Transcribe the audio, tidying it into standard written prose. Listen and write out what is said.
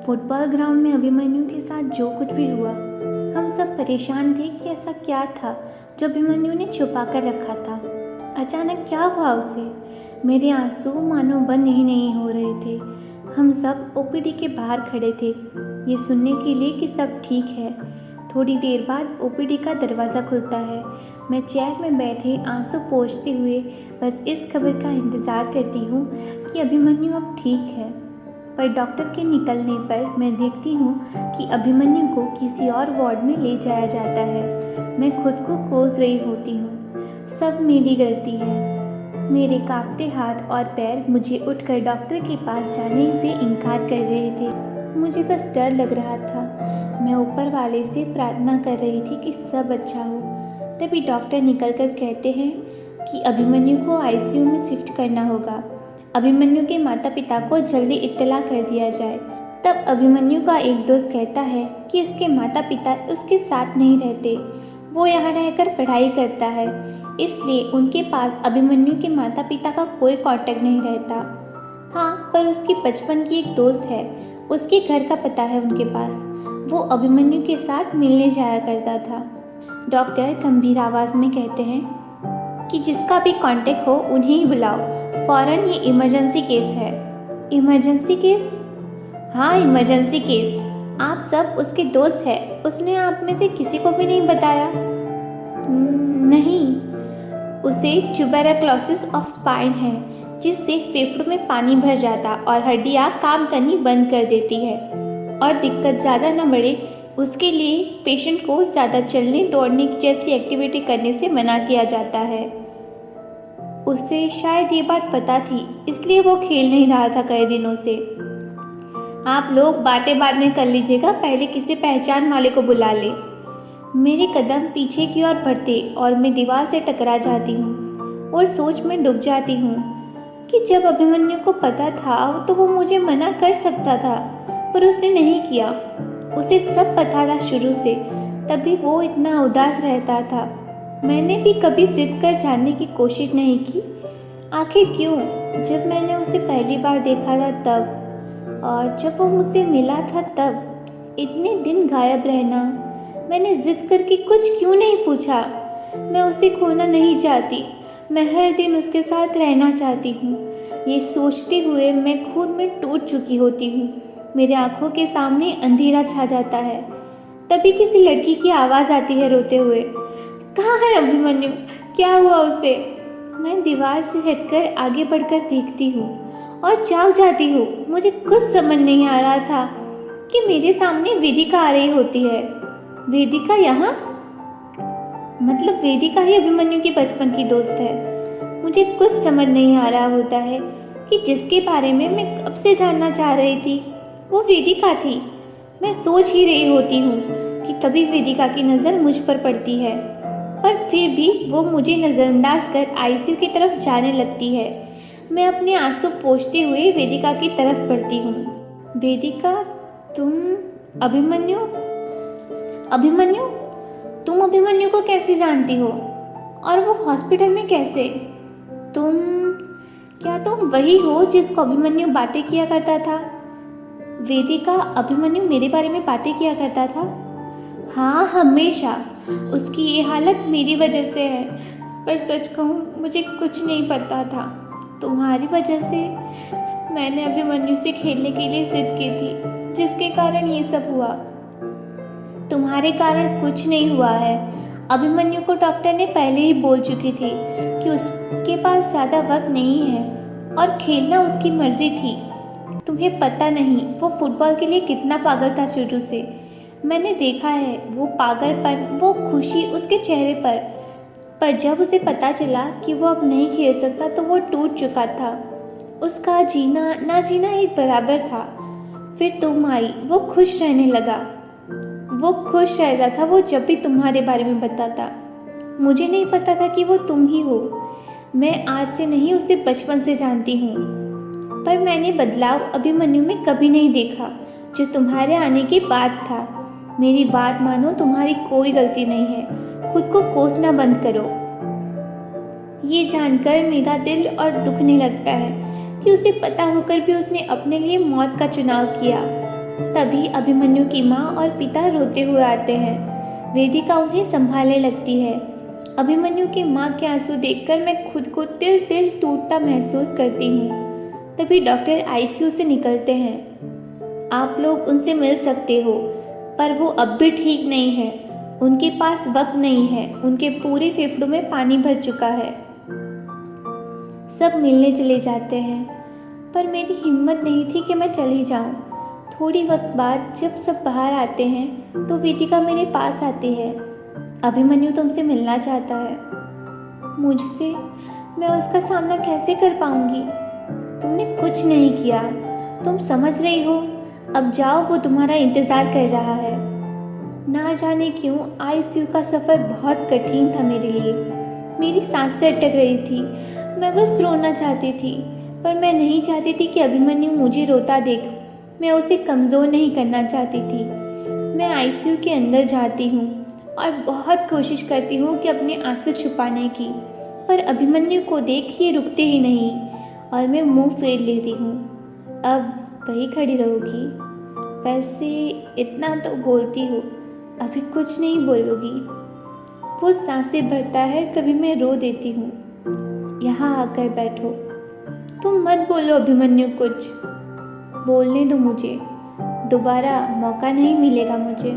Football ground में अभिमन्यु के साथ जो कुछ भी हुआ, हम सब परेशान थे कि ऐसा क्या था जो अभिमन्यु ने छुपा कर रखा था। अचानक क्या हुआ उसे? मेरे आंसू मानो बंद ही नहीं हो रहे थे। हम सब ओपीडी के बाहर खड़े थे, ये सुनने के लिए कि सब ठीक है। थोड़ी देर बाद ओपीडी का दरवाज़ा खुलता है। मैं चेयर में बैठे आंसू पोंछते हुए बस इस खबर का इंतज़ार करती हूँ कि अभिमन्यु अब ठीक है। पर डॉक्टर के निकलने पर मैं देखती हूँ कि अभिमन्यु को किसी और वार्ड में ले जाया जाता है। मैं खुद को कोस रही होती हूँ। सब मेरी गलती है। मेरे कांपते हाथ और पैर मुझे उठकर डॉक्टर के पास जाने से इनकार कर रहे थे। मुझे बस डर लग रहा था। मैं ऊपर वाले से प्रार्थना कर रही थी कि सब अच्छा हो। तभी डॉक्टर निकलकर कहते हैं कि अभिमन्यु को आईसीयू में शिफ्ट करना होगा। अभिमन्यु के माता पिता को जल्दी इत्तला कर दिया जाए। तब अभिमन्यु का एक दोस्त कहता है कि इसके माता पिता उसके साथ नहीं रहते, वो यहाँ रहकर पढ़ाई करता है, इसलिए उनके पास अभिमन्यु के माता पिता का कोई कांटेक्ट नहीं रहता। हाँ, पर उसकी बचपन की एक दोस्त है, उसके घर का पता है उनके पास। वो अभिमन्यु के साथ मिलने जाया करता था। डॉक्टर गंभीर आवाज़ में कहते हैं कि जिसका भी कांटेक्ट हो उन्हें ही बुलाओ, फ़ौरन। ये इमरजेंसी केस है। Emergency case? हाँ, इमरजेंसी केस। आप सब उसके दोस्त हैं। उसने आप में से किसी को भी नहीं बताया? नहीं। उसे ट्यूबरक्लोसिस ऑफ स्पाइन है, जिससे फेफड़ों में पानी भर जाता और हड्डियाँ काम करनी बंद कर देती है। और दिक्कत ज़्यादा न बढ़े, उसके लिए पेशेंट को ज़्यादा चलने दौड़ने जैसी एक्टिविटी करने से मना किया जाता है। उसे शायद ये बात पता थी, इसलिए वो खेल नहीं रहा था कई दिनों से। आप लोग बातें बाद में कर लीजिएगा, पहले किसी पहचान वाले को बुला ले। मेरे कदम पीछे की ओर बढ़ते और मैं दीवार से टकरा जाती हूँ और सोच में डूब जाती हूँ कि जब अभिमन्यु को पता था तो वो मुझे मना कर सकता था, पर उसने नहीं किया। उसे सब पता था शुरू से, तभी वो इतना उदास रहता था। मैंने भी कभी जिद कर जानने की कोशिश नहीं की, आखिर क्यों। जब मैंने उसे पहली बार देखा था तब, और जब वो मुझसे मिला था तब। इतने दिन गायब रहना, मैंने जिद करके कुछ क्यों नहीं पूछा। मैं उसे खोना नहीं चाहती, मैं हर दिन उसके साथ रहना चाहती हूँ। ये सोचते हुए मैं खुद में टूट चुकी होती हूँ। मेरे आँखों के सामने अंधेरा छा जाता है। तभी किसी लड़की की आवाज़ आती है रोते हुए, कहाँ है अभिमन्यु? क्या हुआ उसे? मैं दीवार से हटकर आगे बढ़कर देखती हूँ और जाग जाती हूँ। मुझे कुछ समझ नहीं आ रहा था कि मेरे सामने वेदिका आ रही होती है। वेदिका यहाँ? मतलब वेदिका ही अभिमन्यु की बचपन की दोस्त है। मुझे कुछ समझ नहीं आ रहा होता है कि जिसके बारे में मैं कब से जानना चाह रही थी वो वेदिका थी। मैं सोच ही रही होती हूँ कि तभी वेदिका की नज़र मुझ पर पड़ती है, पर फिर भी वो मुझे नज़रअंदाज कर आईसीयू की तरफ जाने लगती है। मैं अपने आंसू पोंछते हुए वेदिका की तरफ बढ़ती हूँ। वेदिका, तुम अभिमन्यु? अभिमन्यु? तुम अभिमन्यु को कैसे जानती हो? और वो हॉस्पिटल में कैसे? क्या तुम वही हो जिसको अभिमन्यु बातें किया करता था? वेदिका, अभिमन्यु मेरे बारे में बातें किया करता था? हाँ, हमेशा। उसकी ये हालत मेरी वजह से है, पर सच कहूँ मुझे कुछ नहीं पता था। तुम्हारी वजह से मैंने अभिमन्यु से खेलने के लिए जिद की थी, जिसके कारण ये सब हुआ। तुम्हारे कारण कुछ नहीं हुआ है। अभिमन्यु को डॉक्टर ने पहले ही बोल चुकी थी कि उसके पास ज़्यादा वक्त नहीं है और खेलना उसकी मर्जी थी। तुम्हें पता नहीं वो फुटबॉल के लिए कितना पागल था शुरू से। मैंने देखा है वो पागलपन, वो खुशी उसके चेहरे पर जब उसे पता चला कि वो अब नहीं खेल सकता तो वो टूट चुका था। उसका जीना ना जीना एक बराबर था। फिर तुम आई, वो खुश रहने लगा। वो खुश रहता था वो जब भी तुम्हारे बारे में बताता। मुझे नहीं पता था कि वो तुम ही हो। मैं आज से नहीं, उसे बचपन से जानती हूँ, पर मैंने बदलाव अभिमन्यु में कभी नहीं देखा जो तुम्हारे आने के बाद था। मेरी बात मानो, तुम्हारी कोई गलती नहीं है। खुद को कोसना बंद करो। ये जानकर मेरा दिल और दुखने लगता है कि उसे पता होकर भी उसने अपने लिए मौत का चुनाव किया। तभी अभिमन्यु की माँ और पिता रोते हुए आते हैं। वेदिका उन्हें संभालने लगती है। अभिमन्यु की माँ के आंसू देखकर मैं खुद को तिल तिल टूटता महसूस करती हूँ। तभी डॉक्टर आईसीयू से निकलते हैं। आप लोग उनसे मिल सकते हो, पर वो अब भी ठीक नहीं है। उनके पास वक्त नहीं है, उनके पूरे फेफड़ों में पानी भर चुका है। सब मिलने चले जाते हैं, पर मेरी हिम्मत नहीं थी कि मैं चली जाऊं। थोड़ी वक्त बाद जब सब बाहर आते हैं तो वेदिका मेरे पास आती है। अभिमन्यु तुमसे मिलना चाहता है। मुझसे? मैं उसका सामना कैसे कर पाऊंगी? तुमने कुछ नहीं किया, तुम समझ रही हो। अब जाओ, वो तुम्हारा इंतज़ार कर रहा है। ना जाने क्यों आईसीयू का सफ़र बहुत कठिन था मेरे लिए। मेरी सांसें अटक रही थी। मैं बस रोना चाहती थी, पर मैं नहीं चाहती थी कि अभिमन्यु मुझे रोता देख। मैं उसे कमज़ोर नहीं करना चाहती थी। मैं आईसीयू के अंदर जाती हूँ और बहुत कोशिश करती हूँ कि अपने आंसू छुपाने की, पर अभिमन्यु को देख ये रुकते ही नहीं और मैं मुंह फेर लेती हूँ। अब वही खड़ी रहोगी? वैसे इतना तो बोलती हो, अभी कुछ नहीं बोलोगी? वो सांसें भरता है, कभी मैं रो देती हूँ। यहाँ आकर बैठो। तुम मत बोलो अभिमन्यु कुछ। बोलने दो मुझे, दोबारा मौका नहीं मिलेगा मुझे।